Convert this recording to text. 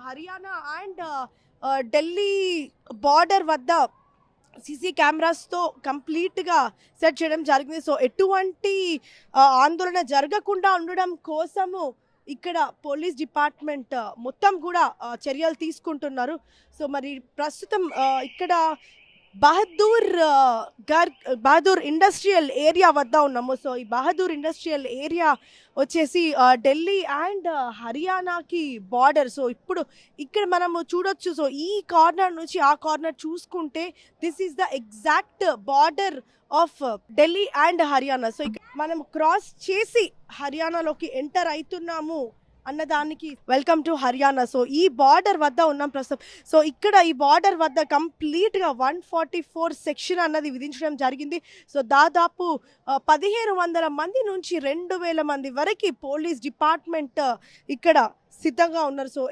Haryana and Delhi border వద్ద CC కెమెరాస్తో కంప్లీట్గా set చేయడం జరిగింది. సో ఎటువంటి ఆందోళన జరగకుండా ఉండడం కోసము ఇక్కడ పోలీస్ డిపార్ట్మెంట్ మొత్తం కూడా చర్యలు తీసుకుంటున్నారు. సో మరి ప్రస్తుతం ఇక్కడ బహదూర్ ఇండస్ట్రియల్ ఏరియా వద్ద ఉన్నాము. సో ఈ బహదూర్ ఇండస్ట్రియల్ ఏరియా వచ్చేసి ఢిల్లీ అండ్ హర్యానాకి బార్డర్. సో ఇప్పుడు ఇక్కడ మనము చూడొచ్చు. సో ఈ కార్నర్ నుంచి ఆ కార్నర్ చూసుకుంటే this is the exact border of Delhi and Haryana. So ఇక్కడ మనం క్రాస్ చేసి హర్యానాలోకి ఎంటర్ అవుతున్నాము అన్నదానికి వెల్కమ్ టు హర్యానా. సో ఈ బార్డర్ వద్ద ఉన్నాం ప్రస్తుతం. సో ఇక్కడ ఈ బార్డర్ వద్ద కంప్లీట్గా 144 సెక్షన్ అన్నది విధించడం జరిగింది. సో దాదాపు 1500 మంది నుంచి 2000 మంది వరకు పోలీస్ డిపార్ట్మెంట్ ఇక్కడ సిద్ధంగా ఉన్నారు. సో